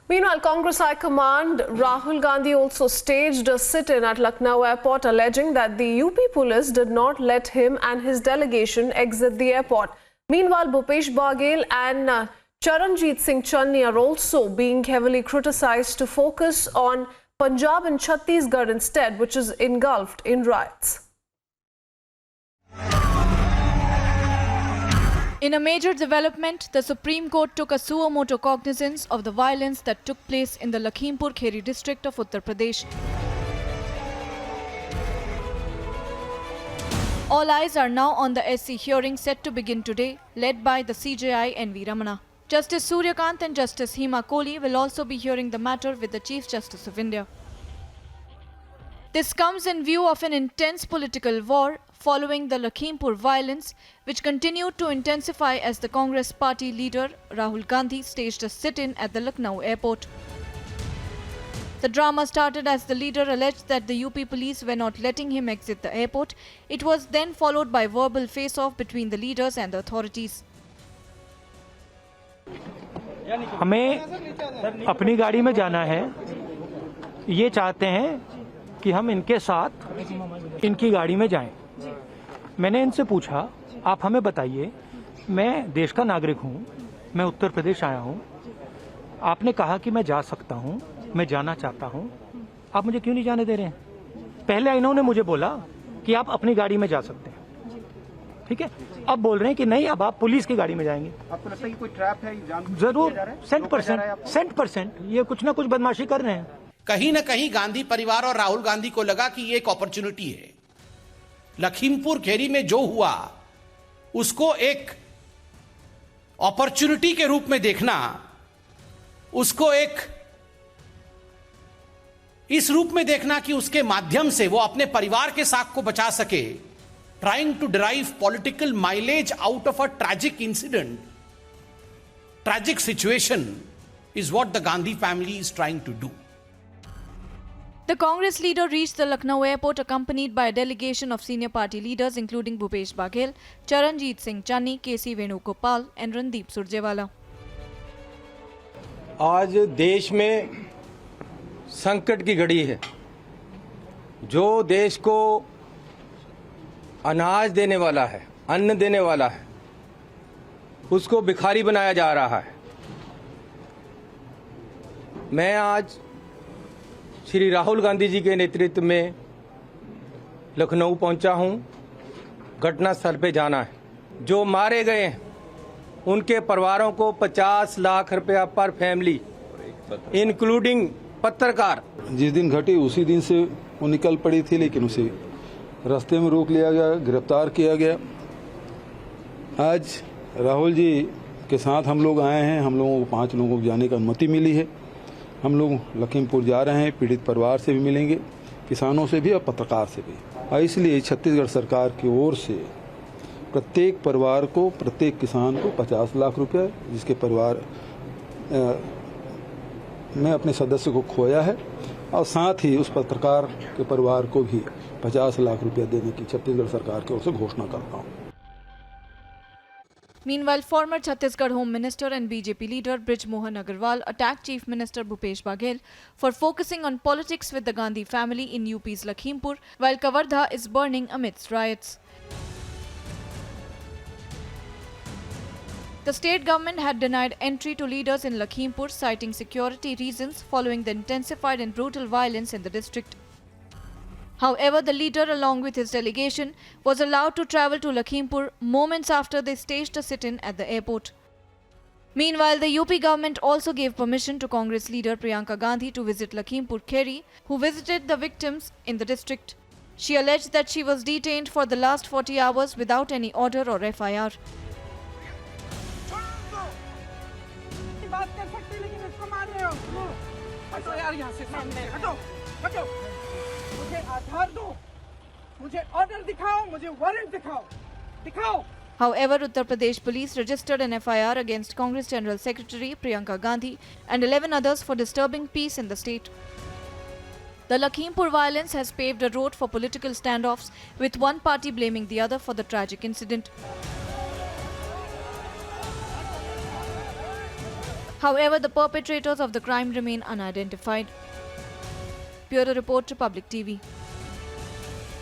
Meanwhile, Congress High Command Rahul Gandhi also staged a sit-in at Lucknow airport alleging that the UP police did not let him and his delegation exit the airport. Meanwhile, Bhupesh Baghel and Charanjit Singh Channi are also being heavily criticized to focus on Punjab and Chhattisgarh instead, which is engulfed in riots. In a major development, the Supreme Court took a suo motu cognizance of the violence that took place in the Lakhimpur Kheri district of Uttar Pradesh. All eyes are now on the SC hearing set to begin today, led by the CJI N.V. Ramana. Justice Suryakant and Justice Hema Kohli will also be hearing the matter with the Chief Justice of India. This comes in view of an intense political war following the Lakhimpur violence, which continued to intensify as the Congress party leader Rahul Gandhi staged a sit-in at the Lucknow airport. The drama started as the leader alleged that the UP police were not letting him exit the airport. It was then followed by verbal face-off between the leaders and the authorities. हमें अपनी गाड़ी में जाना है, ये चाहते हैं कि हम इनके साथ इनकी गाड़ी में जाएं। मैंने इनसे पूछा, आप हमें बताइए, मैं देश का नागरिक हूं, मैं उत्तर प्रदेश आया हूं, आपने कहा कि मैं जा सकता हूं, मैं जाना चाहता हूं, आप मुझे क्यों नहीं जाने दे रहे हैं? पहले इन्होंने मुझे बोला कि आप अपनी गाड़ी में जा सकते हैं, ठीक है, अब बोल रहे हैं कि नहीं, अब आप पुलिस की गाड़ी में जाएंगे। आपको लगता है कि कोई ट्रैप है? जरूर, 100% ये कुछ ना कुछ बदमाशी कर रहे हैं। कहीं न कहीं गांधी परिवार और राहुल गांधी को लगा कि ये एक अपॉर्चुनिटी है। लखीमपुर खेरी में जो हुआ उसको एक अपॉर्चुनिटी के रूप में देखना, उसको एक इस रूप में देखना कि उसके माध्यम से वो अपने परिवार के साख को बचा सके, trying to derive political mileage out of a tragic incident, tragic situation is what the Gandhi family is trying to do. The Congress leader reached the Lucknow airport accompanied by a delegation of senior party leaders including Bhupesh Baghel, Charanjit Singh Channi, K.C. Venugopal and Randeep Surjewala. आज देश में संकट की घड़ी है. जो देश को अनाज देने वाला है, अन्न देने वाला है, उसको भिखारी बनाया जा रहा है. मैं आज श्री राहुल गांधी जी के नेतृत्व में लखनऊ पहुंचा हूं. घटनास्थल पे जाना है. जो मारे गए हैं उनके परिवारों को 50 लाख रुपया पर फैमिली, इंक्लूडिंग पत्रकार. जिस दिन घटी उसी दिन से वो निकल पड़ी थी, लेकिन उसे रास्ते में रोक लिया गया, गिरफ्तार किया गया. आज राहुल जी के साथ हम लोग आए हैं. हम लोगों को 5 लोगों को जाने की अनुमति मिली है. हम लोग लखीमपुर जा रहे हैं. पीड़ित परिवार से भी मिलेंगे, किसानों से भी और पत्रकार से भी. और इसलिए छत्तीसगढ़ सरकार की ओर से प्रत्येक परिवार को, प्रत्येक किसान को 50 लाख रुपया, जिसके परिवार में अपने सदस्य को खोया है, और साथ ही उस पत्रकार के परिवार को भी 50 लाख रुपया देने की छत्तीसगढ़ सरकार की ओर से घोषणा करता हूँ. Meanwhile, former Chhattisgarh Home Minister and BJP leader Brij Mohan Agarwal attacked Chief Minister Bhupesh Baghel for focusing on politics with the Gandhi family in UP's Lakhimpur, while Kavardha is burning amidst riots. The state government had denied entry to leaders in Lakhimpur, citing security reasons following the intensified and brutal violence in the district. However, the leader, along with his delegation, was allowed to travel to Lakhimpur moments after they staged a sit-in at the airport. Meanwhile, the UP government also gave permission to Congress leader Priyanka Gandhi to visit Lakhimpur Kheri, who visited the victims in the district. She alleged that she was detained for the last 40 hours without any order or FIR. मुझे order दिखाओ, मुझे warrant दिखाओ. However, Uttar Pradesh police registered an FIR against Congress General Secretary Priyanka Gandhi and 11 others for disturbing peace in the state. The Lakhimpur violence has paved a road for political standoffs, with one party blaming the other for the tragic incident. However, the perpetrators of the crime remain unidentified. Bureau Report, Republic TV.